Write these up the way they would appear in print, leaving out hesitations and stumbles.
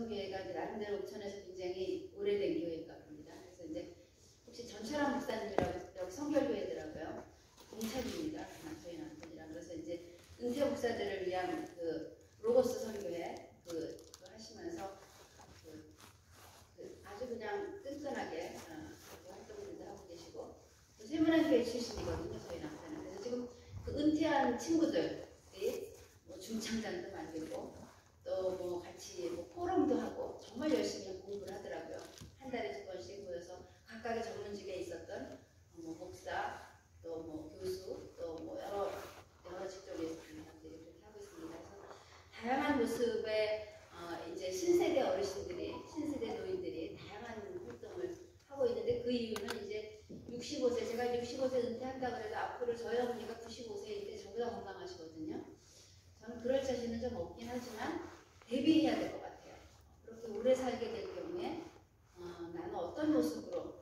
교회가 나름대로 옥천에서 굉장히 오래된 교회인가 봅니다. 그래서 이제 혹시 전철환 목사님이라고 성결교회더라고요. 동창입니다. 저희 남편이랑. 그래서 이제 은퇴 목사들을 위한 그 로고스 선교회 그 하시면서 아주 그냥 끈끈하게 활동들도 하고 계시고 세문안교회 출신이거든요. 저희 남편은. 그래서 지금 그 은퇴한 친구들이 뭐 중창단도 만들고 또 뭐 같이 뭐 포럼도 하고 정말 열심히 공부를 하더라고요. 한 달에 2번씩 모여서 각각의 전문직에 있었던 뭐 목사, 또 뭐 교수, 또 뭐 여러 직종에 있는 사람들이 그렇게 하고 있습니다. 그래서 다양한 모습의 이제 신세대 어르신들이, 신세대 노인들이 다양한 활동을 하고 있는데 그 이유는 이제 65세, 제가 65세 은퇴한다 그래도 앞으로 저희 어머니가 95세인데 저보다 건강하시거든요. 저는 그럴 자신은 좀 없긴 하지만 대비해야 될 것 같아요. 그렇게 오래 살게 될 경우에 나는 어떤 모습으로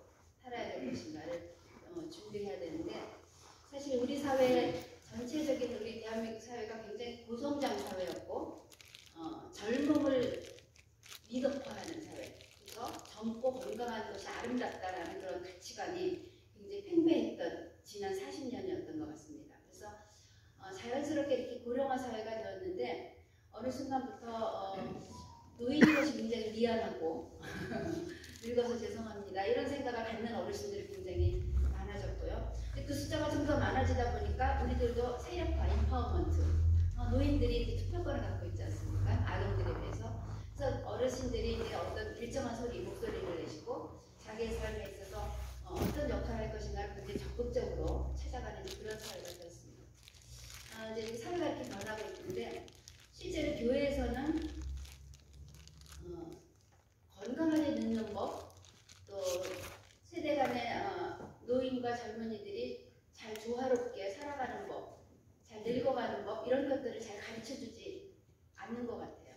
살아야 될 것인가를 준비해야 되는데 사실 우리 사회 전체적인 우리 대한민국 사회가 굉장히 고성장 사회였고 젊음을 미덕화하는 사회, 그래서 젊고 건강한 것이 아름답다라는 그런 가치관이 굉장히 팽배했던 지난 40년이었던 것 같습니다. 그래서 자연스럽게 이렇게 고령화 사회가 되었는데 어느 순간부터 노인인 것이 굉장히 미안하고 늙어서 죄송합니다 이런 생각을 갖는 어르신들이 굉장히 많아졌고요. 그 숫자가 좀 더 많아지다 보니까 우리들도 세력화, 인파워먼트, 노인들이 투표권을 갖고 있지 않습니까? 아동들에 비해서. 그래서 어르신들이 이제 어떤 일정한 목소리를 내시고 자기의 삶에 있어서 어떤 역할을 할 것인가를 굉장히 적극적으로 찾아가는 그런 사회가 되었습니다. 이제 사회가 이렇게 변하고 있는데 실제로 교회에서는 건강하게 늙는 법, 또 세대 간의 노인과 젊은이들이 잘 조화롭게 살아가는 법, 잘 늙어가는 법 이런 것들을 잘 가르쳐주지 않는 것 같아요.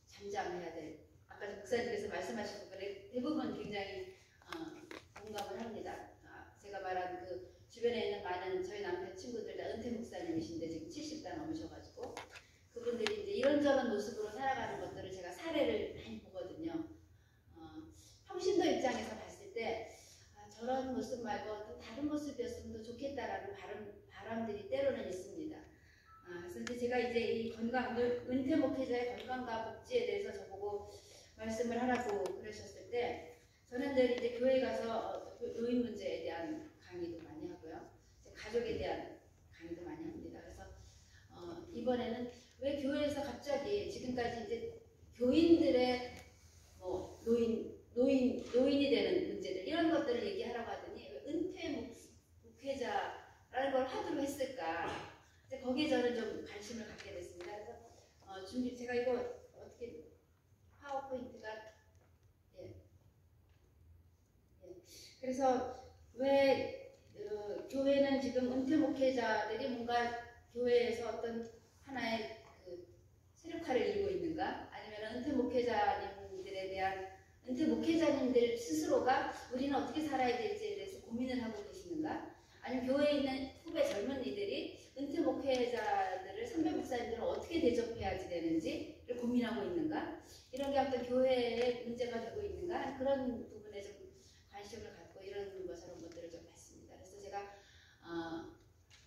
잠잠해야 될, 아까 목사님께서 말씀하신 부분에 대부분 굉장히 공감을 합니다. 제가 말한 그 주변에 있는 많은 저희 남편 친구들 다 은퇴 목사님이신데 지금 70대 넘으셔가지고 그분들이 이제 이런저런 모습으로 살아가는 것들을 제가 사례를 많이 보거든요. 평신도 입장에서 봤을 때 저런 모습 말고 또 다른 모습이었으면 더 좋겠다라는 바람들이 때로는 있습니다. 그래서 이제 제가 이제 이 은퇴 목회자의 건강과 복지에 대해서 저보고 말씀을 하라고 그러셨을 때 저는 늘 이제 교회 가서 노인 문제에 대한 강의도 많이 하고요. 가족에 대한 강의도 많이 합니다. 그래서 이번에는 왜 교회에서 갑자기 지금까지 이제 교인들의 뭐 노인이 되는 문제들 이런 것들을 얘기하라고 하더니 은퇴 목회자라는 걸 하도록 했을까? 거기에 저는 좀 관심을 갖게 됐습니다. 그래서 제가 이거 어떻게 파워포인트가 그래서 왜 교회는 지금 은퇴 목회자들이 뭔가 교회에서 어떤 하나의 그 세력화를 이루고 있는가? 아니면 은퇴 목회자님들에 대한 은퇴 목회자님들 스스로가 우리는 어떻게 살아야 될지에 대해서 고민을 하고 계시는가? 아니면 교회에 있는 후배 젊은이들이 은퇴 목회자들을 선배 목사님들은 어떻게 대접해야지 되는지를 고민하고 있는가? 이런 게 어떤 교회의 문제가 되고 있는가? 그런 부분에 좀 관심을 갖고 이런 저런 것들을 좀 봤습니다. 그래서 제가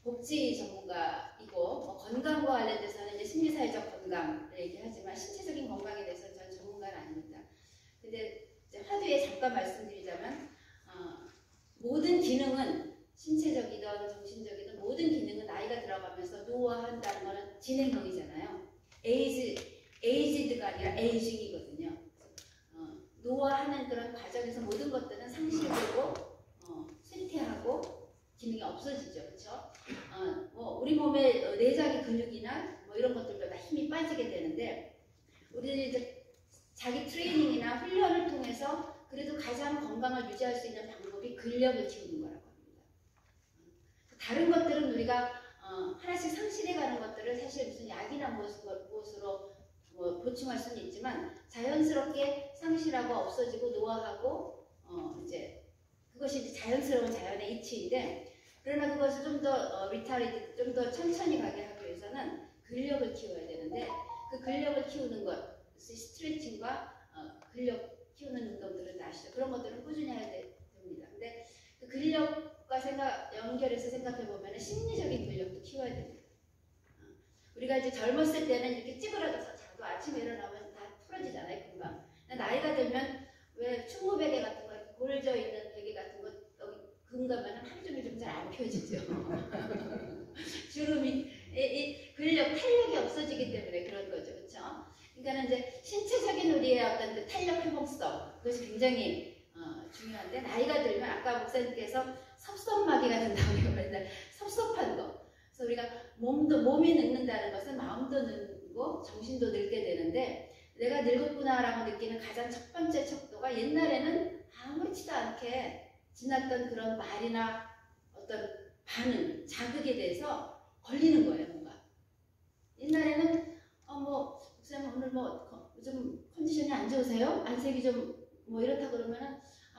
복지 전문가이고 뭐 건강과 관련돼서는 이제 심리사회적 건강을 얘기하지만 신체적인 건강에 대해서는 저는 전문가는 아닙니다. 근데 이제 화두에 잠깐 말씀드리자면 모든 기능은 신체적이든 정신적이든 모든 기능은 나이가 들어가면서 노화한다는 것은 진행형이잖아요. 에이지드가 아니라 에이징이거든요. 노화하는 그런 과정에서 모든 것들은 상실되고 쇠퇴하고 기능이 없어지죠. 그렇죠? 뭐 우리 몸의 내장의 근육이나 뭐 이런 것들도 다 힘이 빠지게 되는데 우리는 이제 자기 트레이닝이나 훈련을 통해서 그래도 가장 건강을 유지할 수 있는 방법이 근력을 키우는 거라고 합니다. 다른 것들은 우리가 하나씩 상실해가는 것들을 사실 무슨 약이나 무엇으로 뭐 보충할 수는 있지만 자연스럽게 상실하고 없어지고 노화하고 이제 그것이 이제 자연스러운 자연의 이치인데 그러나 그것을 좀 더 리타리드 좀 더 천천히 가게 하기 위해서는 근력을 키워야 되는데 그 근력을 키우는 것 스트레칭 운동과 근력 키우는 운동들은 아시죠? 그런 것들은 꾸준히 해야 됩니다. 근데 그 근력과 연결해서 생각해 보면 심리적인 근력도 키워야 됩니다. 우리가 이제 젊었을 때는 이렇게 찌그러져서 자도 아침에 일어나면 다 풀어지잖아요, 금방. 나이가 들면 왜 충무 베개 같은 거, 골져 있는 베개 같은 거 여기 금가면 하루 종일 좀 잘 안 펴지죠. 주름이 이 근력, 탄력이 없어지기 때문에 그런 거죠, 그렇죠? 그러니까 이제 신체적인 우리의 어떤 그 탄력 회복성 그것이 굉장히 중요한데 나이가 들면 아까 목사님께서 섭섭마귀가 된다고 맨날 섭섭한 거. 그래서 우리가 몸이 늙는다는 것은 마음도 늙고 정신도 늙게 되는데 내가 늙었구나라고 느끼는 가장 첫 번째 척도가 옛날에는 아무렇지도 않게 지났던 그런 말이나 어떤 반응, 자극에 대해서 걸리는 거예요, 뭔가. 옛날에는 목사님 오늘 좀 컨디션이 안 좋으세요? 안색이 좀 이렇다 그러면은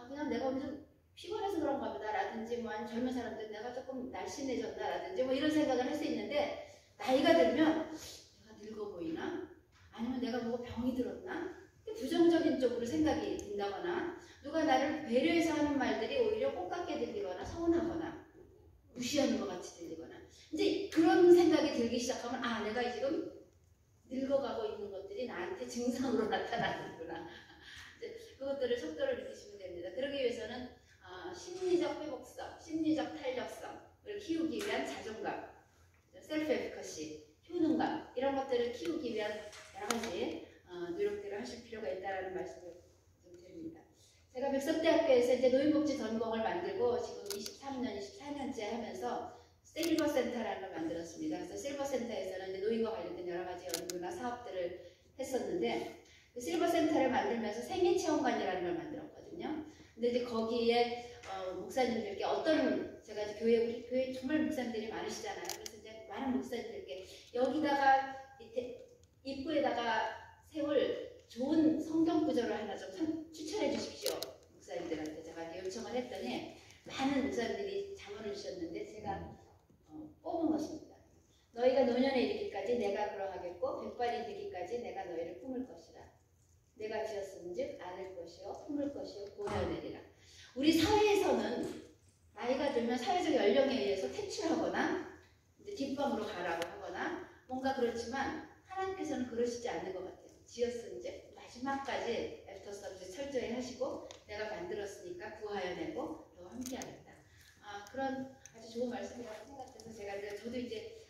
그냥 내가 오늘 좀 피곤해서 그런가 보다 라든지 젊은 사람들 내가 조금 날씬해졌나 라든지 이런 생각을 할 수 있는데 나이가 들면 내가 늙어 보이나? 아니면 내가 병이 들었나? 부정적인 쪽으로 생각이 든다거나 누가 나를 배려해서 하는 말들이 오히려 꼴깍게 들리거나 서운하거나 무시하는 것 같이 들리거나 이제 그런 생각이 들기 시작하면 내가 지금 늙어가고 있는 것들이 나한테 증상으로 나타나는구나. 그것들을 속도를 느끼시면 됩니다. 그러기 위해서는 심리적 회복성, 심리적 탄력성을 키우기 위한 자존감, 셀프 에피커시, 효능감 이런 것들을 키우기 위한 여러 가지 노력들을 하실 필요가 있다는 말씀을 좀 드립니다. 제가 백석대학교에서 이제 노인복지 전공을 만들고 지금 23년, 24년째 하면서 실버센터라는 걸 만들었습니다. 그래서 실버센터에서는 이제 노인과 관련된 여러 가지 연구나 사업들을 했었는데 그 실버센터를 만들면서 생애체험관이라는 걸 만들었거든요. 근데 이제 거기에 목사님들께 제가 이제 우리 교회 정말 목사님들이 많으시잖아요. 그래서 이제 많은 목사님들께 여기다가 입구에다가 세울 좋은 성경 구절을 하나 좀 추천해 주십시오. 목사님들한테 제가 요청을 했더니 많은 목사님들이 자문을 주셨는데 제가 뽑은 것입니다. 너희가 노년에 이르기까지 내가 그러하겠고 백발이 되기까지 내가 너희를 품을 것이라. 내가 지었은즉 안을 것이요 품을 것이요 고려내리라. 우리 사회에서는 나이가 들면 사회적 연령에 의해서 퇴출하거나 이제 뒷방으로 가라고 하거나 뭔가 그렇지만 하나님께서는 그러시지 않는 것 같아요. 지었은즉 마지막까지 애프터 서비스 철저히 하시고 내가 만들었으니까 구하여 내고 너와 함께하겠다. 그런 아주 좋은 말씀이라고 생각해서 제가 저도 이제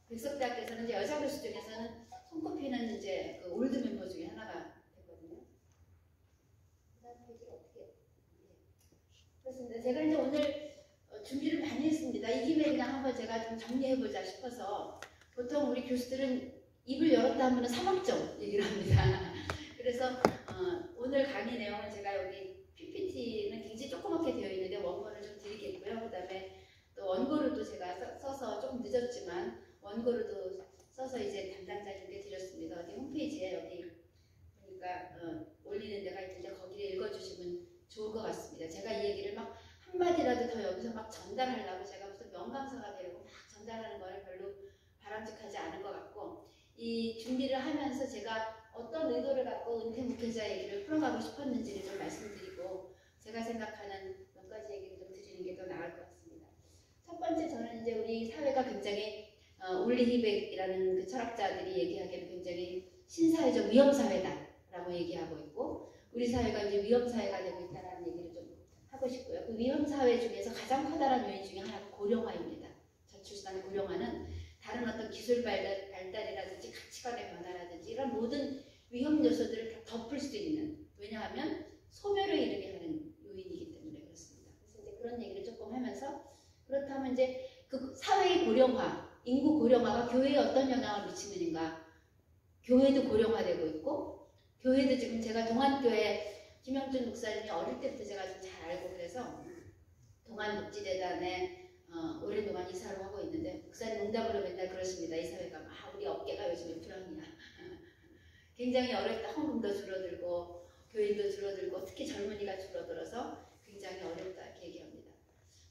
백석대학교에서는 이제 여자 교수 중에서는 손꼽히는 이제 그 올드 멤버 중에 하나가 됐거든요. 그다음 페이지를 어떻게? 그렇습니다. 제가 이제 오늘 준비를 많이 했습니다. 이 김에 그냥 한번 제가 좀 정리해보자 싶어서 보통 우리 교수들은 입을 열었다 하면 사막적 얘기를 합니다. 그래서 오늘 강의 내용은 제가 여기 PPT는 굉장히 조그맣게 되어 있는데 원고를 좀 드리겠고요. 그 다음에 또 원고로도 제가 써서 조금 늦었지만 원고로도 써서 이제 담당자님께 드렸습니다. 어디 홈페이지에 여기 보니까 올리는 데가 있는데 거기를 읽어주시면 좋을 것 같습니다. 제가 이 얘기를 막 한마디라도 더 여기서 막 전달하려고 제가 무슨 명강사가 되려고 막 전달하는 거는 별로 바람직하지 않을 것 같고 이 준비를 하면서 제가 어떤 의도를 갖고 은퇴 목회자 얘기를 풀어가고 싶었는지를 좀 말씀드리고 제가 생각하는 몇 가지 얘기를 좀 드리는 게 더 나을 것 같습니다. 첫 번째 저는 이제 우리 사회가 굉장히 울리 히백이라는 그 철학자들이 얘기하기에는 굉장히 신사회적 위험사회다라고 얘기하고 있고 우리 사회가 이제 위험사회가 되고 있다는 얘기를 좀 하고 싶고요. 그 위험사회 중에서 가장 커다란 요인 중에 하나가 고령화입니다. 저출산 고령화는 다른 어떤 기술 발달이라든지 가치관의 변화라든지 이런 모든 위험 요소들을 다 덮을 수 있는 왜냐하면 소멸을 이르게 하는 요인이기 때문에 그렇습니다. 그래서 이제 그런 얘기를 조금 하면서 그렇다면 이제 그 사회의 고령화, 인구 고령화가 교회에 어떤 영향을 미치느냐 교회도 고령화되고 있고 교회도 지금 제가 동안교회 김영준 목사님이 어릴 때부터 제가 좀 잘 알고 그래서 동안복지재단에 오랫동안 이사를 하고 있는데 목사님 응답으로 맨날 그러십니다. 이 사회가 우리 어깨가 요즘에 불황이야. 굉장히 어릴 때 헌금도 줄어들고 교인도 줄어들고 특히 젊은이가 줄어들어서 굉장히 어렵다 이렇게 얘기합니다.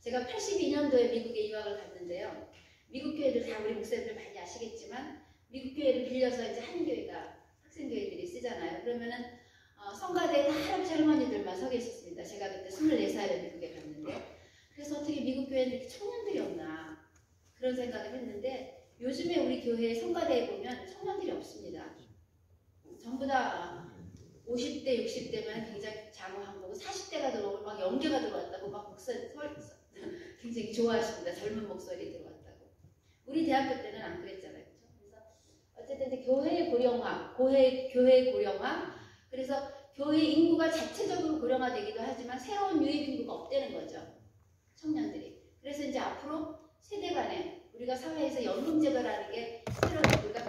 제가 82년도에 미국에 유학을 갔는데요. 미국 교회들 다 우리 목사님들 많이 아시겠지만 미국 교회를 빌려서 이제 한교회가 학생교회들이 쓰잖아요. 그러면은 성가대에 다 할아버지 할머니들만 서 계셨습니다. 제가 그때 24살에 미국에 갔는데 그래서 어떻게 미국 교회는 이렇게 청년들이 없나 그런 생각을 했는데 요즘에 우리 교회 성가대에 보면 청년들이 없습니다. 전부 다 50대, 60대면 굉장히 장황한 거고 40대가 들어오고 막 연계가 들어왔다고 막 굉장히 좋아하십니다. 젊은 목소리 들어왔다고. 우리 대학교 때는 안 그랬잖아요. 그렇죠? 그래서 어쨌든 교회의 고령화, 교회의 고령화 그래서 교회 인구가 자체적으로 고령화되기도 하지만 새로운 유입 인구가 없다는 거죠. 청년들이. 그래서 이제 앞으로 세대 간에 우리가 사회에서 연금제도라는 게 새로운 우리가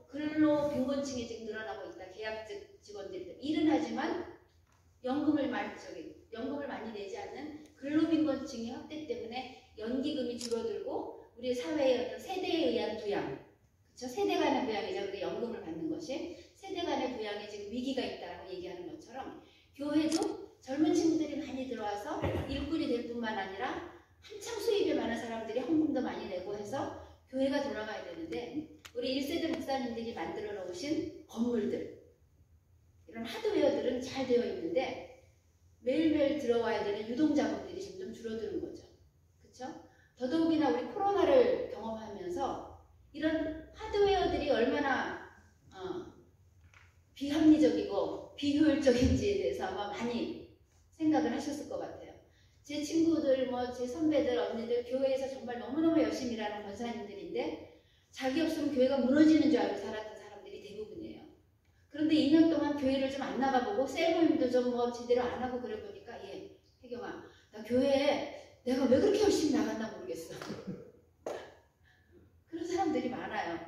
근로 빈곤층이 지금 늘어나고 있다. 계약직 직원들 일은 하지만 연금을 많이 내지 않는 근로빈곤층의 확대 때문에 연기금이 줄어들고 우리 사회의 어떤 세대에 의한 부양, 그렇죠? 세대 간의 부양이죠. 우리가 연금을 받는 것이 세대 간의 부양에 지금 위기가 있다라고 얘기하는 것처럼 교회도 젊은 친구들이 많이 들어와서 일꾼이 될 뿐만 아니라 한창 수입이 많은 사람들이 헌금도 많이 내고 해서 교회가 돌아가야 되는데 우리 1세대 목사님들이 만들어 놓으신 건물들 이런 하드웨어들은 잘 되어 있는데 매일매일 들어와야 되는 유동자금들이 점점 줄어드는 거죠. 그렇죠? 더더욱이나 우리 코로나를 경험하면서 이런 하드웨어들이 얼마나 비합리적이고 비효율적인지에 대해서 아마 많이 생각을 하셨을 것 같아요. 제 친구들, 제 선배들, 언니들 교회에서 정말 너무너무 열심히 일하는 권사님들인데 자기 없으면 교회가 무너지는 줄 알고 살았던 사람들이 대부분이에요. 그런데 2년 동안 교회를 좀 안 나가보고 셀 모임도 좀 제대로 안 하고 그래 보니까 혜경아, 나 교회에 내가 왜 그렇게 열심히 나갔나 모르겠어. 그런 사람들이 많아요.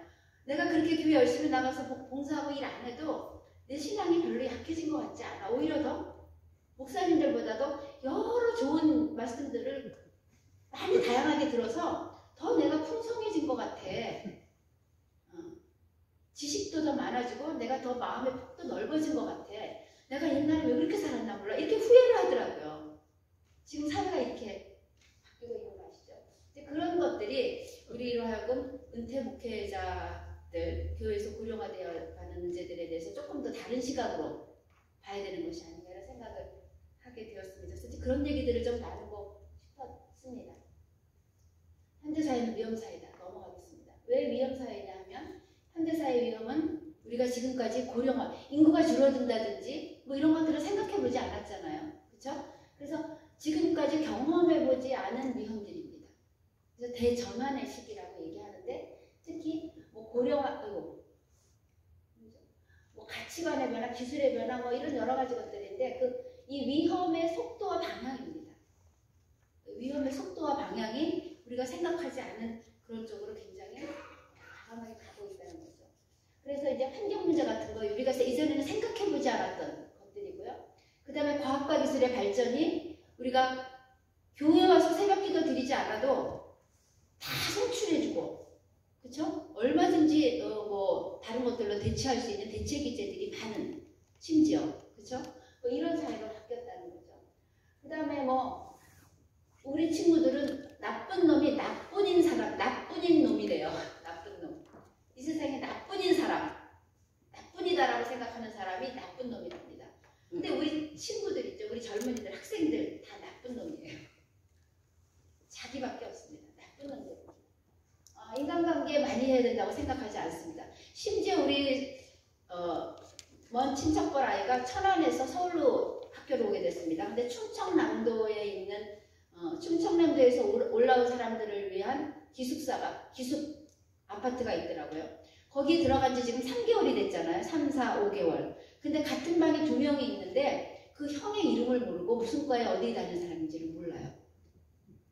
내가 그렇게 교회 열심히 나가서 봉사하고 일 안 해도 내 신앙이 별로 약해진 것 같지 않아. 오히려 더 목사님들보다도 여러 좋은 말씀들을 많이 다양하게 들어서 더 내가 풍성해진 것 같아. 지식도 더 많아지고 내가 더 마음의 폭도 넓어진 것 같아. 내가 옛날에 왜 그렇게 살았나 몰라. 이렇게 후회를 하더라고요. 지금 사회가 이렇게 바뀌고 있는 거 아시죠? 이제 그런 것들이 우리로 하여금 은퇴 목회자들, 교회에서 고령화되어 가는 문제들에 대해서 조금 더 다른 시각으로 봐야 되는 것이 아닌가라는 생각을 하게 되었습니다. 그래서 그런 얘기들을 좀 나누고 싶었습니다. 현대사회는 위험사회다. 넘어가겠습니다. 왜 위험사회냐 하면 현대사회 위험은 우리가 지금까지 고령화, 인구가 줄어든다든지 이런 것들을 생각해보지 않았잖아요. 그렇죠? 그래서 지금까지 경험해보지 않은 위험들입니다. 그래서 대전환의 시기라고 얘기하는데 특히 고령화, 가치관의 변화, 기술의 변화 이런 여러 가지 것들인데 이 위험의 속도와 방향입니다. 위험의 속도와 방향이 우리가 생각하지 않은 그런 쪽으로 굉장히 과감하게 가고 있다는 거죠. 그래서 이제 환경 문제 같은 거 우리가 이전에는 생각해보지 않았던 것들이고요. 그 다음에 과학과 기술의 발전이 우리가 교회 와서 새벽기도 드리지 않아도 다 송출해주고, 그렇죠? 얼마든지 다른 것들로 대체할 수 있는 대체 기제들이 많은, 심지어, 그렇죠? 이런 사회로 바뀌었다는 거죠. 그 다음에 우리 친구들은 나쁜 놈이 나뿐인 사람, 나뿐인 놈이래요. 나쁜 놈. 이 세상에 나뿐인 사람, 나뿐이다라고 생각하는 사람이 나쁜 놈이랍니다. 근데 우리 친구들 있죠, 우리 젊은이들, 학생들 다 나쁜 놈이에요. 자기밖에 없습니다. 나쁜 놈들. 인간관계 많이 해야 된다고 생각하지 않습니다. 심지어 우리 먼 친척뻘 아이가 천안에서 서울로 학교를 오게 됐습니다. 근데 충청남도에 있는 충청남도에서 올라온 사람들을 위한 기숙 아파트가 있더라고요. 거기 들어간 지 지금 3개월이 됐잖아요. 3, 4, 5개월. 근데 같은 방에 2명이 있는데 그 형의 이름을 모르고 무슨 과에 어디 다니는 사람인지를 몰라요.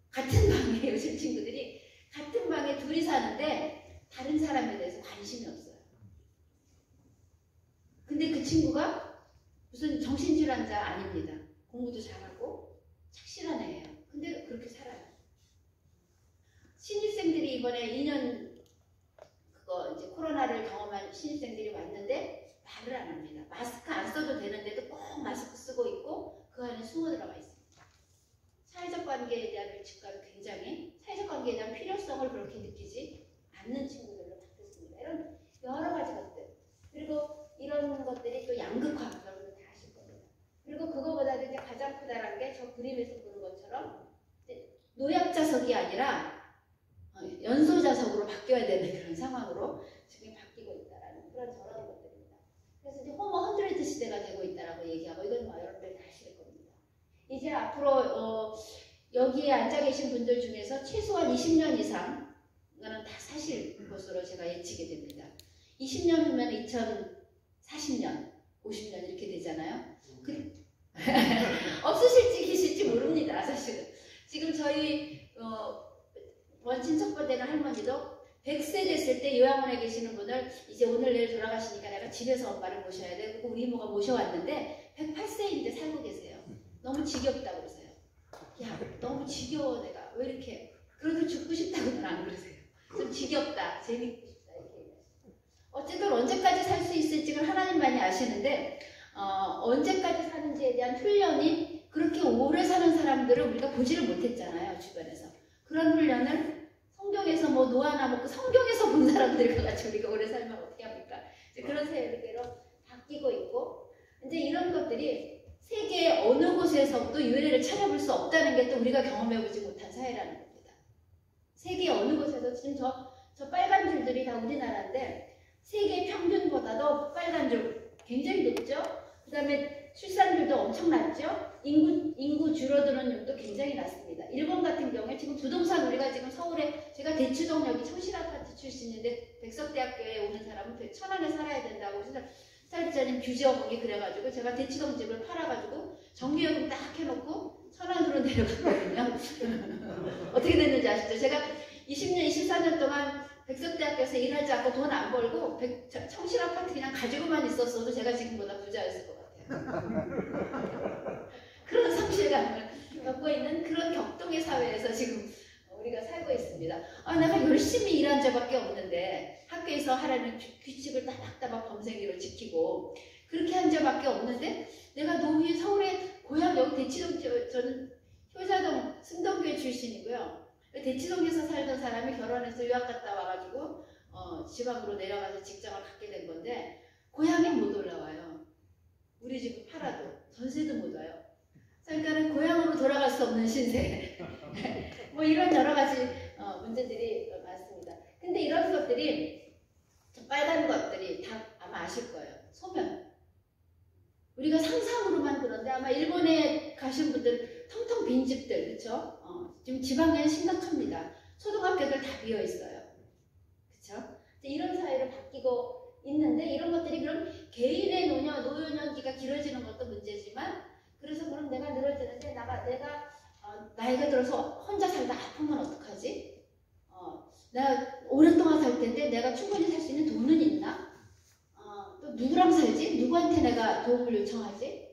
같은 방에 요즘 친구들이 같은 방에 둘이 사는데 다른 사람에 대해서 관심이 없어요. 근데 그 친구가 무슨 정신질환자 아닙니다. 공부도 잘하고 착실한 애예요. 근데 그렇게 살아요. 신입생들이 이번에 2년 이제 코로나를 경험한 신입생들이 왔는데 말을 안 합니다. 마스크 안 써도 되는데도 꼭 마스크 쓰고 있고 그 안에 숨어 들어가 있습니다. 사회적 관계에 대한 밀집감이 굉장히 사회적 관계에 대한 필요성을 그렇게 느끼지 않는 친구들로 바뀌었습니다. 이런 여러 가지 것들. 그리고 이런 것들이 또 양극 아니라 연소자석으로 바뀌어야 되는 그런 상황으로 지금 바뀌고 있다라는 그런 저런 것들입니다. 그래서 이제 호모 100 시대가 되고 있다라고 얘기하고 이건 여러분들 다 아실 겁니다. 이제 앞으로 여기에 앉아 계신 분들 중에서 최소한 20년 이상은 다 사실 것으로 제가 예측이 됩니다. 20년 후면 2040년, 50년 이렇게 되잖아요. 없으실지 계실지 모릅니다. 사실은. 지금 저희 친척분 되는 할머니도 100세 됐을 때 요양원에 계시는 분을 이제 오늘 내일 돌아가시니까 내가 집에서 엄마를 모셔야 돼. 그리고 우리 이모가 모셔왔는데 108세인데 살고 계세요. 너무 지겹다고 그러세요. 야, 너무 지겨워 내가. 왜 이렇게. 그래도 죽고 싶다고는 안 그러세요. 좀 지겹다. 재밌고 싶다. 이렇게 얘기하시죠. 어쨌든 언제까지 살 수 있을지는 하나님만이 아시는데 언제까지 사는지에 대한 훈련이 그렇게 오래 사는 사람들을 우리가 보지를 못했잖아요. 주변에서. 그런 훈련을 성경에서 뭐 노아나 먹고 성경에서 본 사람들과 같이 우리가 오래 살면 어떻게 합니까? 이제 그런 세계로 바뀌고 있고 이제 이런 것들이 세계 어느 곳에서도 유래를 찾아볼 수 없다는 게 또 우리가 경험해보지 못한 사회라는 겁니다. 세계 어느 곳에서 지금 저 빨간 줄들이 다 우리나라인데 세계 평균보다도 빨간 줄 굉장히 높죠? 그 다음에 출산율도 엄청 낮죠? 인구 줄어드는 율도 굉장히 낮습니다. 일본 같은 경우에 지금 부동산 우리가 지금 서울에 제가 대치동 여기 청실아파트 출신인데 백석대학교에 오는 사람은 천안에 살아야 된다고 사업자님 규제업이 그래가지고 제가 대치동 집을 팔아가지고 정비요금 딱 해놓고 천안으로 내려갔거든요. 어떻게 됐는지 아시죠? 제가 20년, 24년 동안 백석대학교에서 일하지 않고 돈 안 벌고 청실아파트 그냥 가지고만 있었어도 제가 지금보다 부자였을 것 같아요. 그런 성실감을 갖고 있는 그런 격동의 사회에서 지금 우리가 살고 있습니다. 내가 열심히 일한 적밖에 없는데 학교에서 하라는 규칙을 따박따박 범생이로 지키고 그렇게 한 적밖에 없는데 내가 노후에 서울에 고향 여기 대치동 저는 효자동 승동교회 출신이고요. 대치동에서 살던 사람이 결혼해서 유학 갔다 와가지고 지방으로 내려가서 직장을 갖게 된 건데 고향에 못 올라와요. 우리 집을 팔아도 전세도 못 와요. 그러니까는 고향으로 돌아갈 수 없는 신세. 뭐 이런 여러 가지 문제들이 많습니다. 근데 이런 것들이 빨간 것들이 다 아마 아실 거예요. 소면. 우리가 상상으로만 그런데 아마 일본에 가신 분들 텅텅 빈 집들 그렇죠? 지금 지방에는 심각합니다. 초등학교들 다 비어 있어요. 그렇죠? 이런 사회로 바뀌고 있는데 이런 것들이 그럼 개인의 노년기가 길어지는 것도 문제지만 그래서 그럼 내가 늘어지는데 내가 나이가 들어서 혼자 살다 아프면 어떡하지? 내가 오랫동안 살 텐데 내가 충분히 살 수 있는 돈은 있나? 또 누구랑 살지? 누구한테 내가 도움을 요청하지?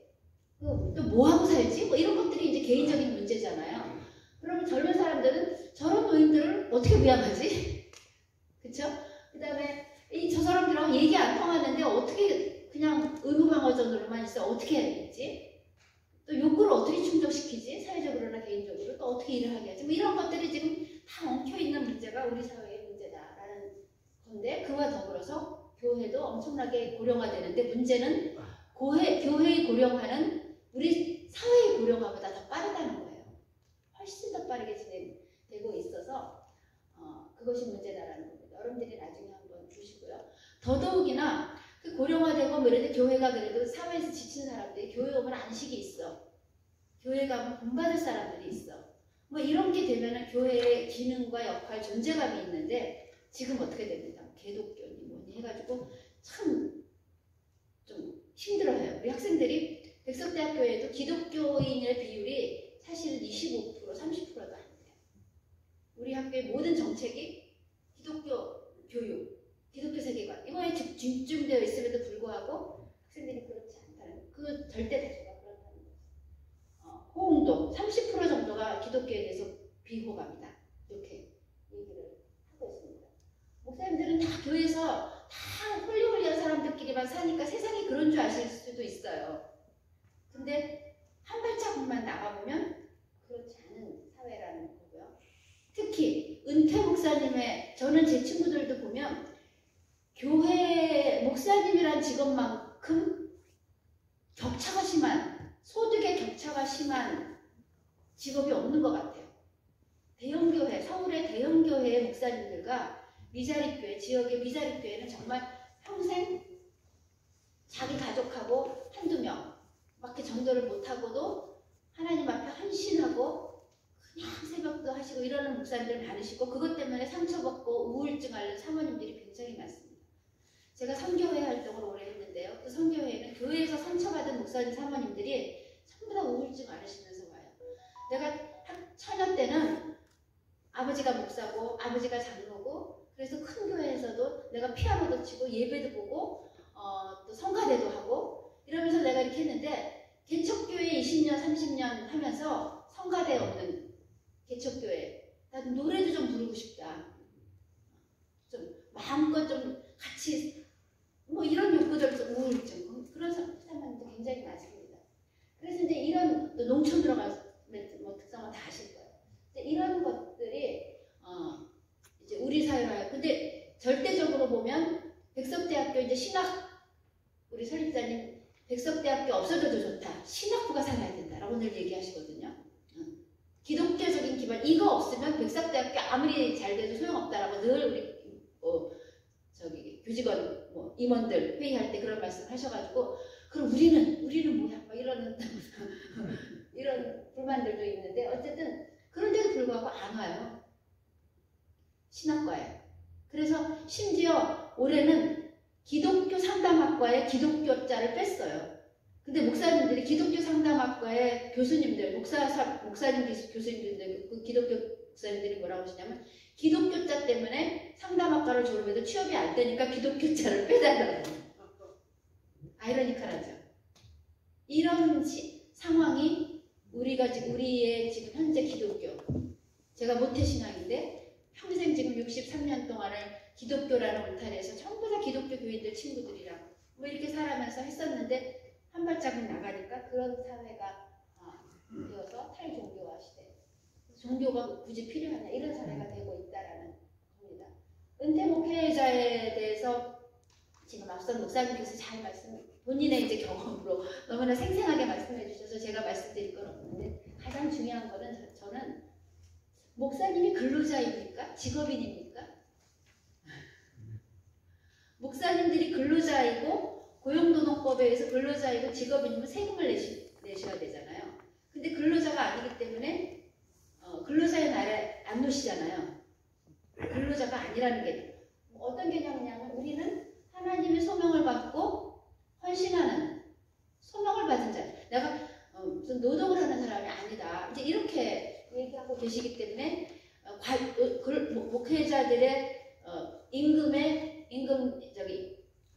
또 뭐하고 살지? 뭐 이런 것들이 이제 개인적인 문제잖아요. 그러면 젊은 사람들은 저런 노인들을 어떻게 부양하지? 그쵸? 그 다음에 저 사람들하고 얘기 안 통하는데 어떻게 그냥 의무방어전으로만 있어 어떻게 해야 되겠지? 또 욕구를 어떻게 충족시키지? 사회적으로나 개인적으로 또 어떻게 일을 하게 하지? 뭐 이런 것들이 지금 다 엉켜있는 문제가 우리 사회의 문제다라는 건데 그와 더불어서 교회도 엄청나게 고령화되는데 문제는 교회의 고령화는 우리 사회의 고령화보다 더 빠르다는 거예요. 훨씬 더 빠르게 진행되고 있어서 그것이 문제다라는 겁니다. 여러분들이 나중에 한번 보시고요. 더더욱이나 그 고령화되고 뭐 이런데 교회가 그래도 사회에서 지친 사람들이 교회 오면 안식이 있어. 교회 가면 본받을 사람들이 있어. 뭐 이런 게 되면은 교회의 기능과 역할, 존재감이 있는데 지금 어떻게 됩니까? 개독교니 뭐니 해가지고 참 좀 힘들어해요. 우리 학생들이 백석대학교에도 기독교인의 비율이 사실은 25%, 30%도 안 돼요. 우리 학교의 모든 정책이 기독교 교육, 기독교 세계관 이거에 집중되어 있음에도 불구하고 학생들이 그렇지 않다는 그 절대 다수가 그렇다는 거죠. 호응도 30% 정도가 기독교에 대해서 비호감이다. 이렇게 얘기를 하고 있습니다. 목사님들은 다 교회에서 다 훌륭한 사람들끼리만 사니까 세상이 그런 줄 아실 수도 있어요. 근데 한 발자국만 나가보면 그렇지 않은 사회라는 거고요. 특히 은퇴 목사님의 저는 제 친구들도 보면 교회 목사님이란 직업만큼 격차가 심한 소득의 격차가 심한 직업이 없는 것 같아요. 대형교회 성교회 목사님들과 미자립교회, 지역의 미자립교회는 정말 평생 자기 가족하고 한두 명밖에 전도를 못하고도 하나님 앞에 헌신하고 그냥 새벽도 하시고 이러는 목사님들 많으시고, 그것 때문에 상처받고 우울증 앓는 사모님들이 굉장히 많습니다. 제가 선교회 활동을 오래 했는데요. 그 선교회에는 교회에서 상처받은 목사님 사모님들이 전부 다 우울증 앓으시면서 와요. 내가 처녀 때는 아버지가 목사고 아버지가 장로고, 그래서 큰 교회에서도 내가 피아노도 치고 예배도 보고 또 성가대도 하고 이러면서 내가 이렇게 했는데, 개척교회 20년 30년 하면서 성가대 없는 개척교회, 난 노래도 좀 부르고 싶다, 좀 마음껏 좀 같이 뭐 이런 욕구들, 우울증, 그런 사람들도 굉장히 많습니다. 그래서 이제 이런, 또 농촌 들어가면 뭐 특성은 다 아실 거예요. 이런 것들이 이제 우리 사회가, 근데 절대적으로 보면 백석대학교 이제 신학, 우리 설립자님 백석대학교 없어져도 좋다, 신학부가 살아야 된다라고 늘 얘기하시거든요. 기독교적인 기반, 이거 없으면 백석대학교 아무리 잘 돼도 소용없다라고 늘 우리 저기 교직원 뭐 임원들 회의할 때 그런 말씀 하셔가지고, 그럼 우리는 뭐야 막 이러는 이런 불만들도 있는데, 어쨌든 그런데도 불구하고 안 와요, 신학과에. 그래서 심지어 올해는 기독교 상담학과에 기독교자를 뺐어요. 근데 목사님들이 기독교 상담학과의 교수님들, 목사님 교수님들, 그 기독교 목사님들이 뭐라고 하시냐면, 기독교자 때문에 상담학과를 졸업해도 취업이 안 되니까 기독교자를 빼달라고. 아이러니컬하죠. 이런 상황이 우리의 지금 현재 기독교, 제가 모태신앙인데 평생 지금 63년 동안을 기독교라는 울타리에서 전부 다 기독교 교인들 친구들이랑 뭐 이렇게 살아가면서 했었는데, 한 발자국 나가니까 그런 사회가 되어서 탈종교화 시대, 종교가 굳이 필요하냐 이런 사회가 되고 있다라는 겁니다. 은퇴 목회자에 대해서 지금 앞선 목사님께서 잘 본인의 이제 경험으로 너무나 생생하게 말씀해 주셔서 제가 말씀드릴 건 없는데, 가장 중요한 거는 저는 목사님이 근로자입니까? 직업인입니까? 목사님들이 근로자이고 고용노동법에 의해서 근로자이고 직업인이면 세금을 내셔야 되잖아요. 근데 근로자가 아니기 때문에 근로자의 날에 안 놓으시잖아요. 근로자가 아니라는 게 어떤 개념이냐면, 우리는 하나님의 소명을 받고 헌신하는, 소명을 받은 자, 내가 무슨 노동을 하는 사람이 아니다, 이제 이렇게 얘기하고 계시기 때문에 목회자들의 임금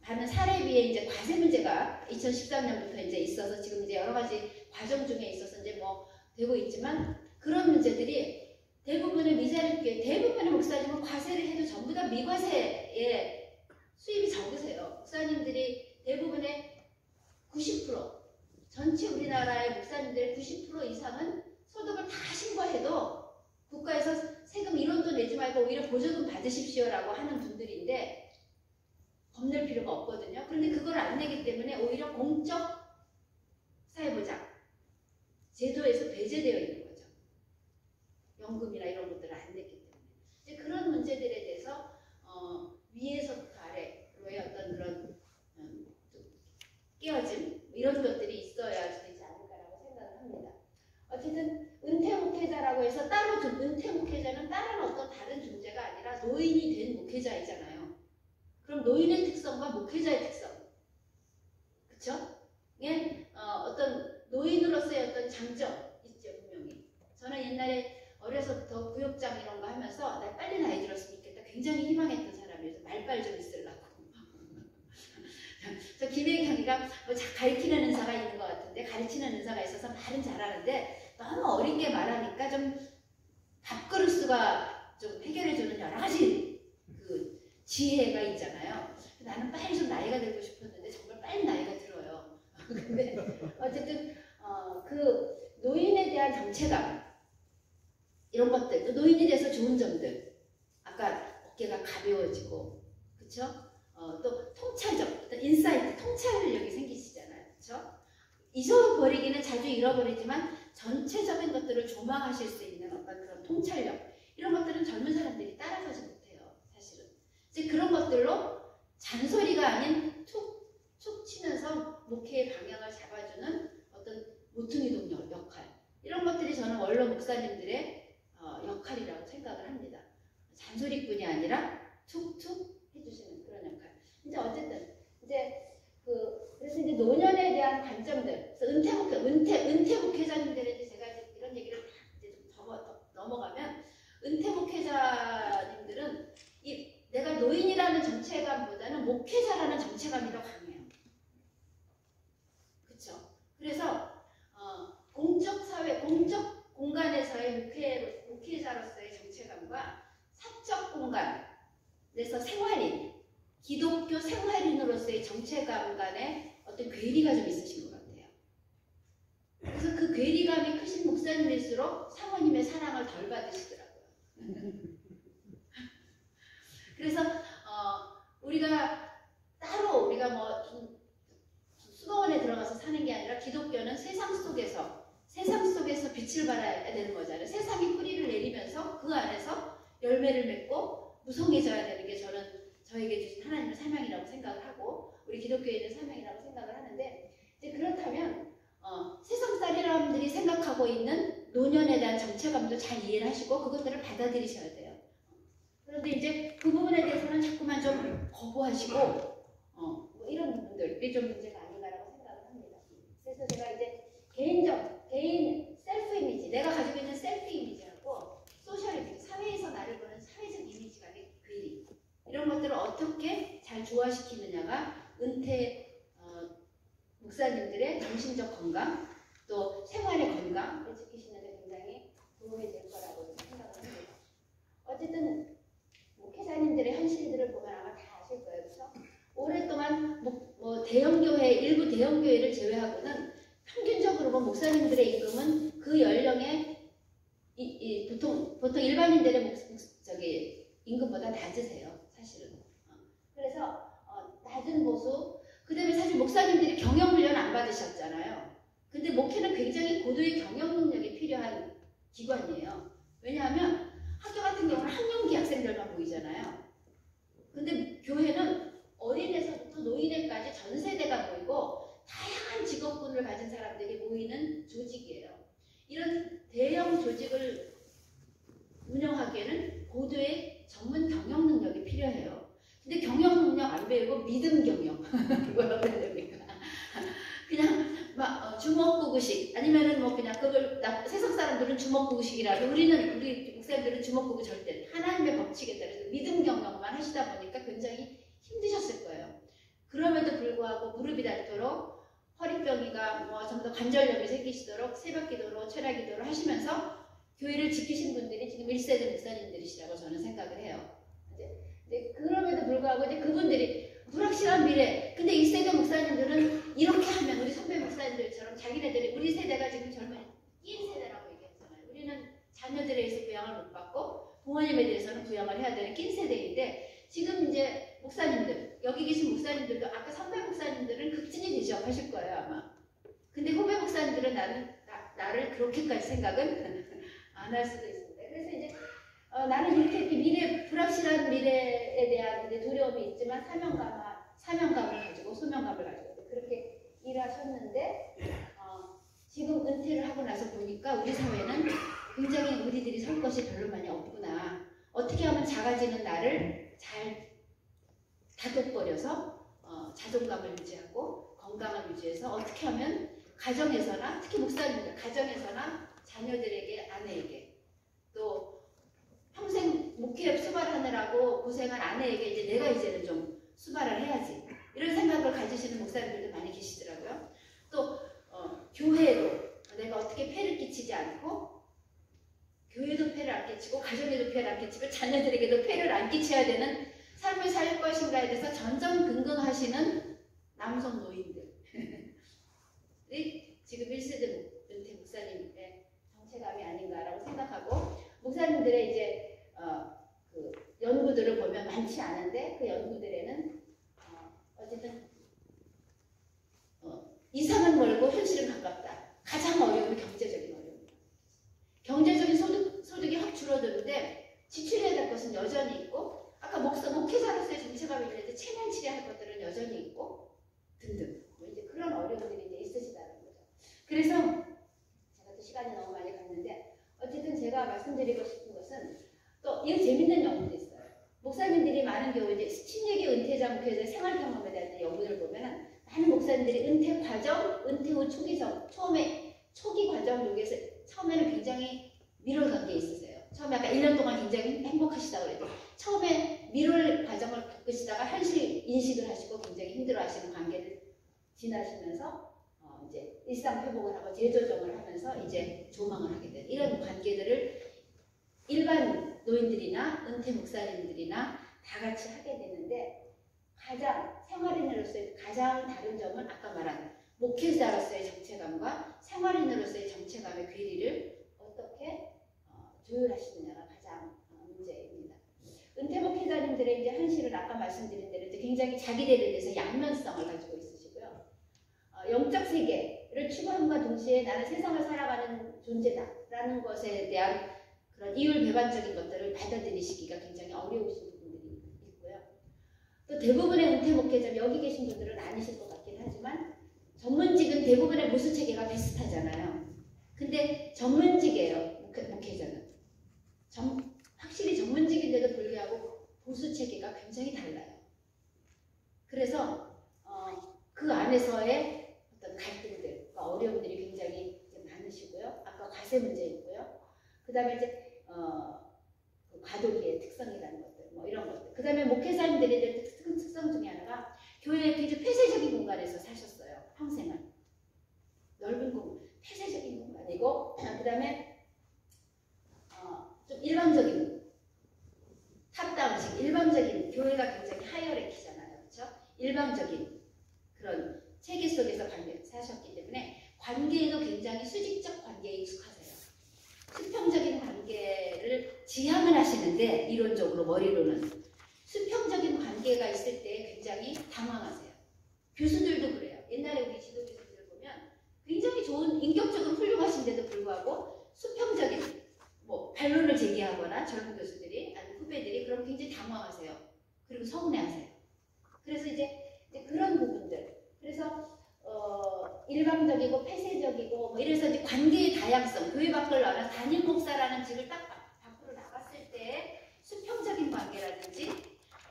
받는 사례비에 이제 과세 문제가 2013년부터 이제 있어서 지금 이제 여러 가지 과정 중에 있어서 이제 뭐 되고 있지만, 그런 문제들이 대부분의 미자립교회, 대부분의 목사님은 과세를 해도 전부 다 미과세에 수입이 적으세요. 목사님들이 대부분의 90%, 전체 우리나라의 목사님들의 90% 이상은 소득을 다 신고해도 국가에서 세금 이런 돈 내지 말고 오히려 보조금 받으십시오라고 하는 분들인데, 겁낼 필요가 없거든요. 그런데 그걸 안 내기 때문에 오히려 공적 사회보장 제도에서 배제되어 있는 거죠. 연금이나 이런 것들을 안 냈기 때문에. 이제 그런 문제들에 대해서 위에서부터 아래로의 어떤 그런 깨어짐, 이런 것들이 있어야 되지 않을까라고 생각을 합니다. 어쨌든 은퇴 목회자라고 해서 따로 은퇴 목회자는 다른 어떤 다른 존재가 아니라 노인이 된 목회자이잖아요. 그럼 노인의 특성과 목회자의 특성, 그쵸? 예, 어떤 노인으로서의 어떤 장점 있죠, 분명히. 저는 옛날에 어려서부터 구역장 이런 거 하면서 나 빨리 나이 들었으면 좋겠다 굉장히 희망했던 사람이어서 말빨 좀 있으려고. 저 김혜경이가 뭐 가르치는 은사가 있는 것 같은데, 가르치는 은사가 있어서 말은 잘하는데 너무 어린 게 말하니까 좀 밥그릇수가 좀 해결해주는 여러 가지 그 지혜가 있잖아요. 나는 빨리 좀 나이가 들고 싶었는데 정말 빨리 나이가 들어요. 근데 어쨌든 그 노인에 대한 정체감, 이런 것들, 또 노인에 대해서 좋은 점들, 아까 어깨가 가벼워지고, 그쵸? 또 통찰적, 어떤 인사이트, 통찰력이 생기시잖아요. 그쵸? 잊어버리기는 자주 잃어버리지만 전체적인 것들을 조망하실 수 있는 어떤 그런 통찰력, 이런 것들은 젊은 사람들이 따라가지 못해요. 사실은. 이제 그런 것들로 잔소리가 아닌 툭 치면서 목회의 방향을 잡아주는 어떤 모퉁이 동력 역할, 이런 것들이 저는 원로 목사님들의 역할이라고 생각을 합니다. 잔소리뿐이 아니라 툭툭 해주시는 그런 역할. 이제 어쨌든 그래서 이제 노년에 대한 관점들, 그래서 은퇴 목회자님들에게 제가 이제 이런 얘기를 이제 좀 넘어가면, 은퇴 목회자님들은 내가 노인이라는 정체감보다는 목회자라는 정체감이 더 강해요. 그렇죠? 그래서 공적 사회, 공적 공간에서의 목회자로서의 정체감과 사적 공간에서 생활인, 기독교 생활인으로서의 정체감 간의 어떤 괴리가 좀 있으신 것 같아요. 그래서 그 괴리감이 크신 목사님일수록 사모님의 사랑을 덜 받으시더라고요. 그래서 우리가 따로 우리가 수도원에 들어가서 사는 게 아니라 기독교는 세상 속에서 빛을 발해야 되는 거잖아요. 세상이 뿌리를 내리면서 그 안에서 열매를 맺고 무성해져야 되는 게 저에게 주신 하나님의 사명이라고 생각을 하고, 우리 기독교인의 사명이라고 생각을 하는데, 이제 그렇다면 세상 사람들이 생각하고 있는 노년에 대한 정체감도 잘 이해를 하시고 그것들을 받아들이셔야 돼요. 그런데 이제 그 부분에 대해서는 자꾸만 좀 거부하시고 이런 부분들이 좀 문제가 아닌가라고 생각을 합니다. 그래서 제가 이제 개인 셀프 이미지, 내가 가지고 있는 셀프 이미지하고 소셜 이미지, 사회에서 나를 보는 사회적 이미지 간의 괴리, 이런 것들을 어떻게 잘 조화시키느냐가 은퇴 목사님들의 정신적 건강, 또 생활의 건강을 지키시는 데 굉장히 도움이 될 거라고 생각을 합니다. 어쨌든 목회자님들의 현실들을 보면 아마 다 아실 거예요. 그렇죠? 오랫동안 일부 대형교회를 제외하고는 평균적으로 목사님들의 임금은 그 연령의 보통 일반인들의 임금보다 낮으세요. 사실은. 그래서 낮은 보수, 그 다음에 사실 목사님들이 경영훈련 안 받으셨잖아요. 근데 목회는 굉장히 고도의 경영 능력이 필요한 기관이에요. 왜냐하면 학교 같은 경우는 학령기 학생들만 모이잖아요. 근데 교회는 어린애서부터 노인애까지 전 세대가 모이고 다양한 직업군을 가진 사람들이 모이는 조직이에요. 이런 대형 조직을 운영하기에는 고도의 전문 경영 능력이 필요해요. 근데 경영 능력 안 배우고 믿음 경영 뭐라고 해야 됩니까? 그냥 막 주먹구구식, 아니면은 그냥 그걸 세상 사람들은 주먹구구식이라고, 우리 목사님들은 주먹구구 절대, 하나님의 법칙에 따라서 믿음 경영만 하시다 보니까 굉장히 힘드셨을 거예요. 그럼에도 불구하고 무릎이 닳도록, 허리병이가 좀 더 관절염이 생기시도록 새벽기도로 철야기도를 하시면서 교회를 지키신 분들이 지금 1세대 목사님들이시라고 저는 생각을 해요. 이제 그럼에도 불구하고 이제 그분들이 불확실한 미래, 근데 1세대 목사님들은 이렇게 하면, 우리 선배 목사님들처럼 자기네들이, 우리 세대가 지금 젊은 낀 세대라고 얘기했잖아요. 우리는 자녀들에 의해서 부양을 못 받고 부모님에 대해서는 부양을 해야 되는 낀 세대인데, 지금 이제 목사님들, 여기 계신 목사님들도 아까 선배 목사님들은 극진히 대접하실 거예요 아마. 근데 후배 목사님들은 나를 그렇게까지 생각은 안 할 수도 있습니다. 그래서 이제 나는 이렇게 불확실한 미래에 대한 이제 두려움이 있지만 사명감을 가지고, 소명감을 가지고 그렇게 일하셨는데, 지금 은퇴를 하고 나서 보니까 우리 사회는 굉장히 우리들이 설 것이 별로 많이 없구나. 어떻게 하면 작아지는 나를 잘 다독거려서 자존감을 유지하고 건강을 유지해서, 어떻게 하면 가정에서나, 특히 목사님들 가정에서나 자녀들에게, 아내에게, 또 평생 목회 수발하느라고 고생한 아내에게 이제 내가 이제는 좀 수발을 해야지, 이런 생각을 가지시는 목사님들도 많이 계시더라고요. 또 교회로 내가 어떻게 폐를 끼치지 않고, 교회도 폐를 안 끼치고 가정에도 폐를 안 끼치고 자녀들에게도 폐를 안 끼쳐야 되는 삶을 살 것인가에 대해서 전전긍긍하시는 남성 노인들이 지금 1세대 은퇴 목사님의 정체감이 아닌가라고 생각하고, 목사님들의 이제 그 연구들을 보면 많지 않은데, 그 연구들에는 어쨌든 이상은 멀고 현실은 가깝다. 가장 어려운 경제적인 어려움. 경제적인 소득이 확 줄어드는데 그래서 제가 또 시간이 너무 많이 갔는데 어쨌든 제가 말씀드리고 싶은 것은 또 이거 재밌는 연구도 있어요. 목사님들이 많은 경우 이제 10년기 은퇴자 목회자 생활 경험에 대한 연구를 보면은 많은 목사님들이 은퇴 과정, 은퇴 후 초기 과정 여기에서 처음에는 굉장히 미룰 관계에 있으세요. 처음에 아까 1년 동안 굉장히 행복하시다고 그랬죠. 처음에 미룰 과정을 겪으시다가 현실 인식을 하시고 굉장히 힘들어하시는 관계를 지나시면서 이제 일상 회복을 하고 재조정을 하면서 이제 조망을 하게 되는 이런 관계들을 일반 노인들이나 은퇴 목사님들이나 다 같이 하게 되는데 가장 생활인으로서의 가장 다른 점은 아까 말한 목회자로서의 정체감과 생활인으로서의 정체감의 괴리를 어떻게 조율하시느냐가 가장 문제입니다. 은퇴 목회자님들의 이제 현실은 아까 말씀드린 대로 이제 굉장히 자기들에 대해서 양면성을 가지고 있으시고요. 영적 세계를 추구함과 동시에 나는 세상을 살아가는 존재다라는 것에 대한 그런 이율배반적인 것들을 받아들이시기가 굉장히 어려우신 부분들이 있고요. 또 대부분의 은퇴 목회자 여기 계신 분들은 아니실 것 같긴 하지만 전문직은 대부분의 보수 체계가 비슷하잖아요. 근데 전문직이에요. 목회자는. 확실히 전문직인데도 불구하고 보수 체계가 굉장히 달라요. 그래서 그 안에서의 어떤 갈등들과 어려움들이 굉장히 많으시고요. 아까 과세 문제 있고요. 그 다음에 이제 과도기의 특성이라는 것들, 뭐 이런 것들. 그 다음에 목회자님들의 특성 중에 하나가 교회의 굉장히 폐쇄적인 공간에서 사셨어요. 평생을. 넓은 폐쇄적인 공간이고, 그 다음에 좀 일방적인, 탑다운식, 일방적인 교회가 굉장히 하이어레키잖아요. 그렇죠? 일방적인 그런 체계 속에서 사셨기 때문에 관계에도 굉장히 수직적 관계에 익숙하세요. 수평적인 관계를 지향을 하시는데 이론적으로 머리로는 수평적인 관계가 있을 때 굉장히 당황하세요. 교수들도 그래요. 옛날에 우리 지도 교수들 보면 굉장히 좋은 인격적으로 훌륭하신데도 불구하고 수평적인 뭐 반론을 제기하거나 젊은 교수들이 아니 후배들이 그럼 굉장히 당황하세요. 그리고 서운해하세요. 그래서 이제 그런 부분들 그래서 일방적이고 폐쇄적이고 뭐 이래서 이제 관계의 다양성, 교회 밖을 나가 담임 목사라는 직을 딱 밖으로 나갔을 때 수평적인 관계라든지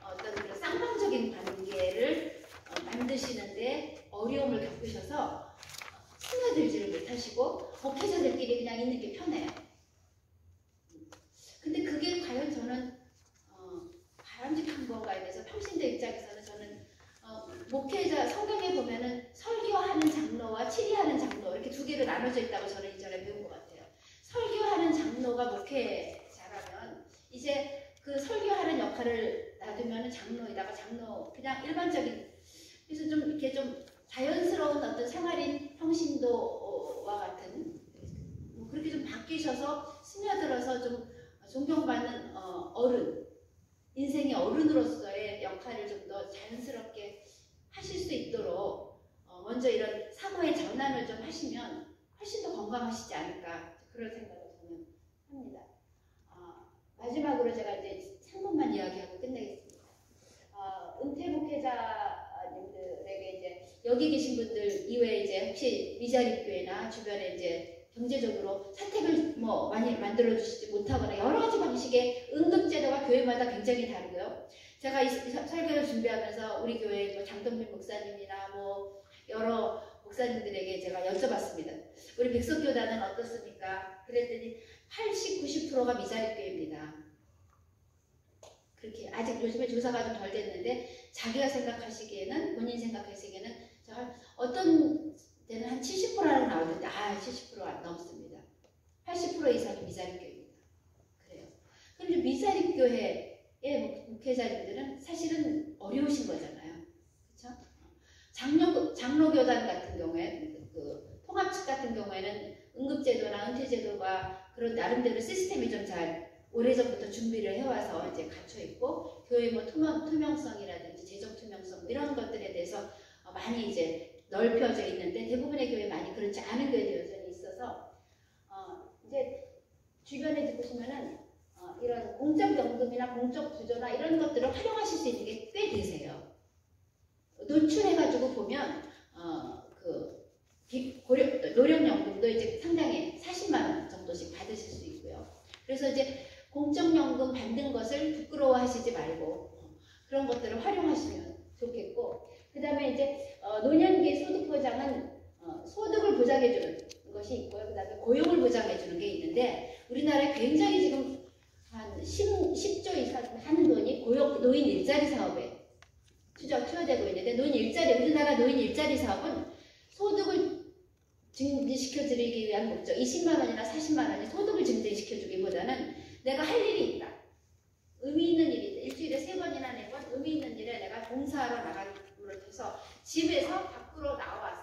어떤 그런 쌍방적인 관계를 만드시는데 어려움을 겪으셔서 스며들지를 못하시고 목회자들끼리 그냥 있는 게 편해요. 근데 그게 과연 저는 바람직한 건가에 대해서 평신도 입장에서는 저는 목회자 성경에 보면은 설교하는 장로와 치리하는 장로 이렇게 두 개로 나눠져 있다고 저는 이전에 배운 것 같아요. 설교하는 장로가 목회자라면 이제 그 설교하는 역할을 놔두면은 장로에다가 장로 그냥 일반적인 그래서 좀 이렇게 좀 자연스러운 어떤 생활인 평신도와 같은 뭐 그렇게 좀 바뀌셔서 스며들어서 좀 존경받는 어른 인생의 어른으로서의 역할을 좀 더 자연스럽게 하실 수 있도록 먼저 이런 사고의 전환을 좀 하시면 훨씬 더 건강하시지 않을까 그런 생각을 저는 합니다. 마지막으로 제가 이제 3분만 이야기하고 끝내겠습니다. 은퇴 목회자님들에게 이제 여기 계신 분들 이외에 이제 혹시 미자립교회나 주변에 이제 경제적으로 사택을 뭐 많이 만들어 주시지 못하거나 여러 가지 방식의 응급제도가 교회마다 굉장히 다르고요. 제가 이 설교를 준비하면서 우리 교회 뭐 장동민 목사님이나 뭐 여러 목사님들에게 제가 여쭤봤습니다. 우리 백석교단은 어떻습니까? 그랬더니 80, 90%가 미자립교회입니다. 그렇게 아직 요즘에 조사가 좀 덜 됐는데 자기가 생각하시기에는 본인 생각하시기에는 어떤 때는 한 70%라고 나오는데 70% 안 넘습니다. 80% 이상이 미자립교회입니다. 그래요. 그럼 이제 미자립교회의 목회자님들은 사실은 어려우신 거잖아요. 그렇죠? 장로교단 같은 경우에 그 통합측 같은 경우에는 응급제도나 은퇴제도가 그런 나름대로 시스템이 좀 잘 오래전부터 준비를 해와서 이제 갖춰 있고 교회 뭐 투명성이라든지 재정 투명성 이런 것들에 대해서 많이 이제 넓혀져 있는데 대부분의 교회 많이 그렇지 않은 교회도 여전히 있어서 이제 주변에 이제 보시면은 이런 공적 연금이나 공적 부조나 이런 것들을 활용하실 수 있는 게 꽤 되세요. 노출해가지고 보면 그 노령연금 정도 이제 상당히 40만 원 정도씩 받으실 수 있고요. 그래서 이제 공적연금 받는 것을 부끄러워하시지 말고 그런 것들을 활용하시면 좋겠고, 그 다음에 이제 노년기 소득보장은 소득을 보장해주는 것이 있고요. 그 다음에 고용을 보장해주는 게 있는데, 우리나라에 굉장히 지금 한 10조 이상 하는 돈이 노인 일자리 사업에 투여되고 있는데, 우리나라 노인 일자리 사업은 소득을 증진시켜드리기 위한 목적, 20만 원이나 40만 원이 소득을 증진시켜주기보다는 내가 할 일이 있다, 의미 있는 일이 있다, 일주일에 3번이나 4번 의미 있는 일에 내가 봉사하러 나감으로 해서 집에서 밖으로 나와서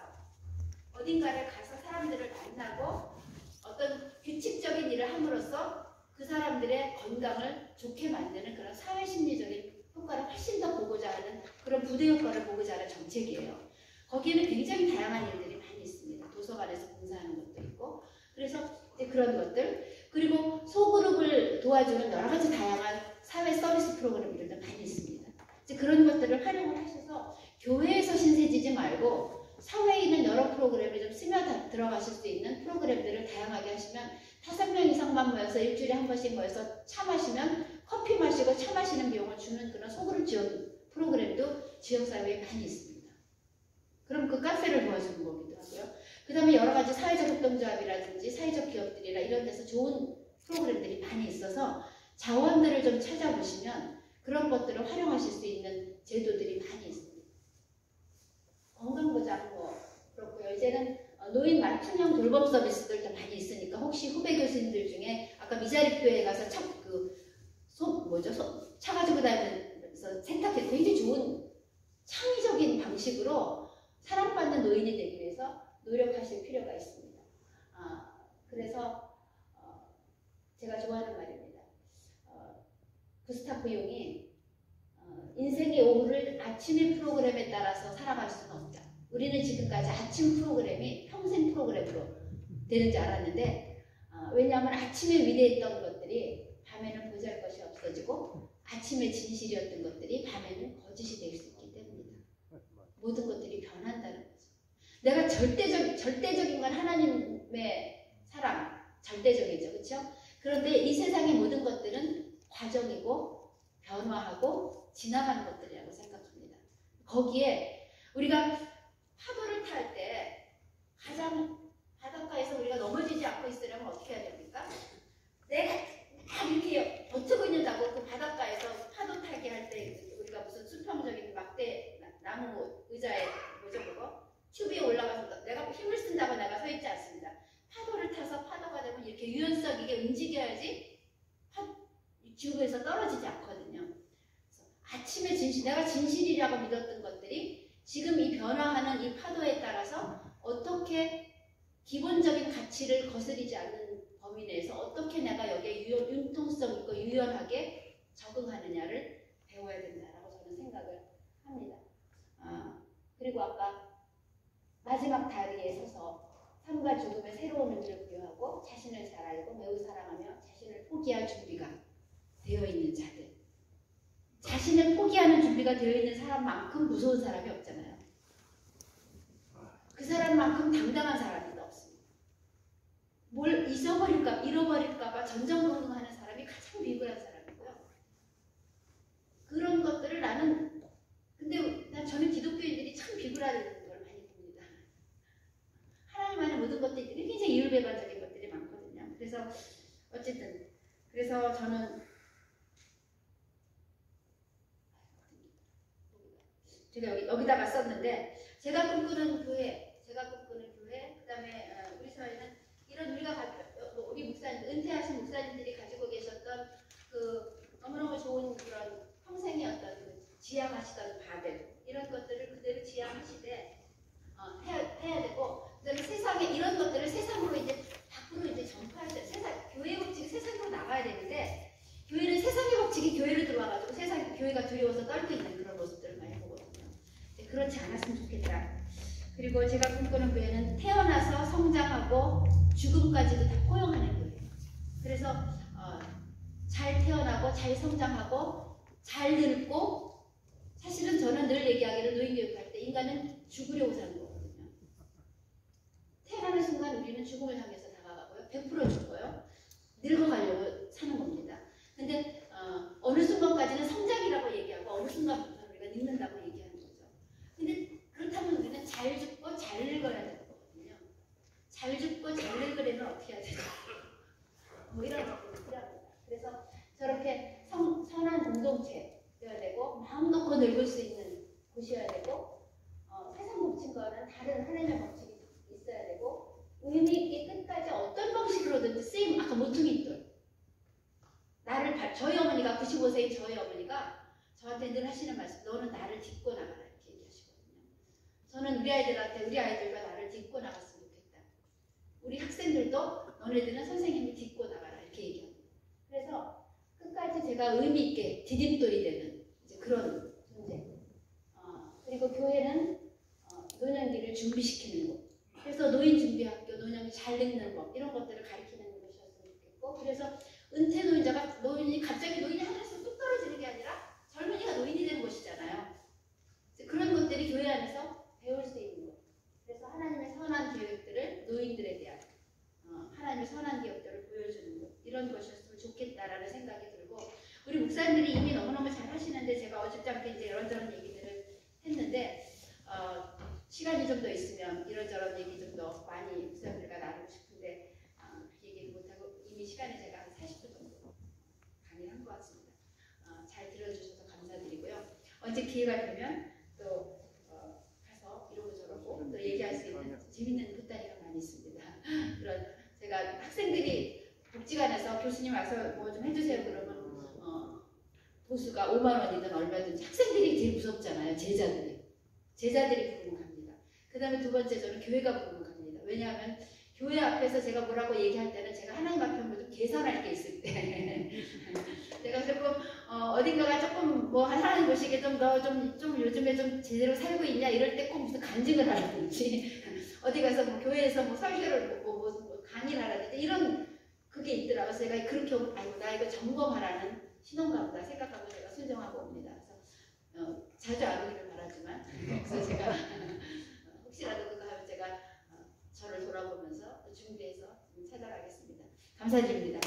어딘가를 가서 사람들을 만나고 어떤 규칙적인 일을 함으로써 그 사람들의 건강을 좋게 만드는 그런 사회심리적인 효과를 훨씬 더 보고자 하는, 그런 부대 효과를 보고자 하는 정책이에요. 거기에는 굉장히 다양한 일들이 많이 있습니다. 도서관에서 봉사하는 것도 있고, 그래서 이제 그런 것들, 그리고 소그룹을 도와주는 여러 가지 다양한 사회 서비스 프로그램들도 많이 있습니다. 이제 그런 것들을 활용을 하셔서 교회에서 신세지지 말고 사회에 있는 여러 프로그램을 좀 스며 들어가실 수 있는 프로그램들을 다양하게 하시면, 5명 이상만 모여서 일주일에 한 번씩 모여서 차 마시면 커피 마시고 차 마시는 비용을 주는 그런 소그룹 지원 프로그램도 지역사회에 많이 있습니다. 그럼 그 카페를 도와주는 거기도 하고요. 그 다음에 여러 가지 사회적 협동조합이라든지 사회적 기업들이나 이런 데서 좋은 프로그램들이 많이 있어서 자원들을 좀 찾아보시면 그런 것들을 활용하실 수 있는 제도들이 많이 있습니다. 건강보장 그렇고요. 이제는 노인 맞춤형 돌봄 서비스들도 많이 있으니까, 혹시 후배 교수님들 중에 아까 미자립교회에 가서 차 가지고 다니면서 세탁해 굉장히 좋은 창의적인 방식으로 사랑받는 노인이 되기 위해서 노력하실 필요가 있습니다. 그래서 제가 좋아하는 말입니다. 구스타프 융이 인생의 오후를 아침의 프로그램에 따라서 살아갈 수는 없다. 우리는 지금까지 아침 프로그램이 평생 프로그램으로 되는 줄 알았는데, 왜냐하면 아침에 위대했던 것들이 밤에는 보잘것이 없어지고 아침에 진실이었던 것들이 밤에는 거짓이 될 수 있기 때문이다. 모든 것들이 변한다는 거죠. 내가 절대적인 건 하나님의 사랑, 절대적이죠. 그렇죠? 그런데 이 세상의 모든 것들은 과정이고 변화하고 지나가는 것들이라고 생각합니다. 거기에 우리가 파도를 탈 때 가장 바닷가에서 우리가 넘어지지 않고 있으려면 어떻게 해야 됩니까? 내가 막 이렇게 버티고 있는다고 그 바닷가에서 파도 타기 할 때 우리가 무슨 수평적인 막대 나무 의자에 뭐죠 그거? 튜브에 올라가서 내가 힘을 쓴다고 내가 서 있지 않습니다. 파도를 타서 파도가 되면 이렇게 유연성 있게 움직여야지 튜브에서 떨어지지 않거든요. 그래서 아침에 내가 진실이라고 믿었던 것들이 지금 이 변화하는 이 파도에 따라서 어떻게 기본적인 가치를 거스리지 않는 범위 내에서 어떻게 내가 여기에 융통성 있고 유연하게 적응하느냐를 배워야 된다라고 저는 생각을 합니다. 그리고 아까 마지막 다리에 서서 삶과 죽음의 새로운 의미를 부여하고 자신을 잘 알고 매우 사랑하며 자신을 포기할 준비가 되어 있는 자들. 자신을 포기하는 준비가 되어 있는 사람만큼 무서운 사람이 없잖아요. 그 사람만큼 당당한 사람이 없습니다. 뭘 잃어버릴까봐 전전긍긍하는 사람이 가장 비굴한 사람이고요. 그런 것들을 근데 저는 기독교인들이 참 비굴한 걸 많이 봅니다. 하나님 안에 모든 것들이 굉장히 이율배반적인 것들이 많거든요. 그래서 어쨌든 저는 제가 여기다가 썼는데, 제가 꿈꾸는 교회, 그 다음에 우리 사회는 이런 우리 목사님, 은퇴하신 목사님들이 가지고 계셨던 그 너무너무 좋은 그런 평생의 어떤 지향하시던 바들, 이런 것들을 그대로 지향하시되 해야 되고, 그다음에 세상에 이런 것들을 세상으로 이제 밖으로 이제 전파해야 돼. 교회의 법칙이 세상으로 나가야 되는데, 교회는 세상의 법칙이 교회로 들어와가지고 교회가 두려워서 떨고 있는 그런 모습들을 많이 보거든요. 그렇지 않았으면 좋겠다. 그리고 제가 꿈꾸는 교회는 태어나서 성장하고 죽음까지도 다 포용하는 교회예요. 그래서 잘 태어나고 잘 성장하고 잘 늙고, 사실은 저는 늘 얘기하기를 노인교육할 때 인간은 죽으려고 사는 거거든요. 태어나는 순간 우리는 죽음을 향해서 다가가고요. 100% 죽어요. 늙어가려고 사는 겁니다. 근데 어느 순간까지는 성장이라고 얘기하고 어느 순간부터 우리가 늙는다고 얘기하는 거죠. 근데 그렇다면 우리는 잘 죽고 잘 늙어야 되는 거거든요. 잘 죽고 잘 늙으려면 어떻게 해야 되죠? 뭐 이런 것들이 필요합니다. 그래서 저렇게 선한 공동체여야 되고 마음 놓고 늙을 수 있는 곳이어야 되고 세상 법칙과는 다른 하나님의 법칙이 있어야 되고 의미 있게 끝까지 어떤 방식으로든지 쓰임 아까 모퉁이돌 저희 어머니가 95세인 저희 어머니가 저한테 늘 하시는 말씀 너는 나를 딛고 나가라 이렇게 얘기하시거든요. 저는 우리 아이들과 나를 딛고 나갔으면 좋겠다. 우리 학생들도 너네들은 선생님이 딛고 나가라 이렇게 얘기합니다. 그래서 끝까지 제가 의미 있게 디딤돌이 되는 이제 그런 존재. 그리고 교회는 노년기를 준비시키는 곳. 그래서 노인 준비학교, 노년기 잘 늙는 법 이런 것들을 가르치는 곳이었으면 좋겠고 그래서 은퇴 노인자가 갑자기 노인이 하늘에서 뚝 떨어지는 게 아니라 젊은이가 노인이 되는 것이잖아요. 그런 것들이 교회 안에서 배울 수 있는 것. 그래서 하나님의 선한 계획들을 노인들에 대한 하나님의 선한 기업들을 보여주는 것 이런 것이었으면 좋겠다라는 생각이 들고 우리 목사님들이 이미 너무너무 잘 하시는데 제가 어줍지 않게 이제 이런저런 얘기들을 했는데 시간이 좀 더 있으면 이런저런 얘기 좀 더 많이 목사님들과 나누고 싶은데 그 얘기를 못하고 이미 시간이 제가 한 40분 정도 강의를 한 것 같습니다. 잘 들어주셔서 감사드리고요. 언제 기회가 되면 또 가서 이러고 저러고 또 얘기할 수 있는 재밌는 굿다리가 많이 있습니다. 그런 제가 학생들이 복지관에서 교수님 와서 뭐 좀 해주세요 그러면 보수가 5만 원이든 얼마든지 학생들이 제일 무섭잖아요. 제자들이 부르면 갑니다. 그 다음에 두 번째 저는 교회가 부르면 갑니다. 왜냐하면 교회 앞에서 제가 뭐라고 얘기할 때는 제가 하나님 앞에 뭐 좀 계산할 게 있을 때 제가 조금 어딘가가 조금 뭐 하나님 보시기에 좀 요즘에 좀 제대로 살고 있냐 이럴 때 꼭 무슨 간증을 하라든지 어디 가서 뭐 교회에서 뭐 설교를 뭐 강의를 하라든지 이런 그게 있더라고요. 제가 그렇게 오면 아이고 나 이거 점검하라는 신호인가 보다 생각하고 제가 순종하고 옵니다. 그래서 자주 안 오기를 바라지만 그래서 제가 혹시라도 그거 하면 제가 저를 돌아보면서 준비해서 찾아가겠습니다. 감사드립니다.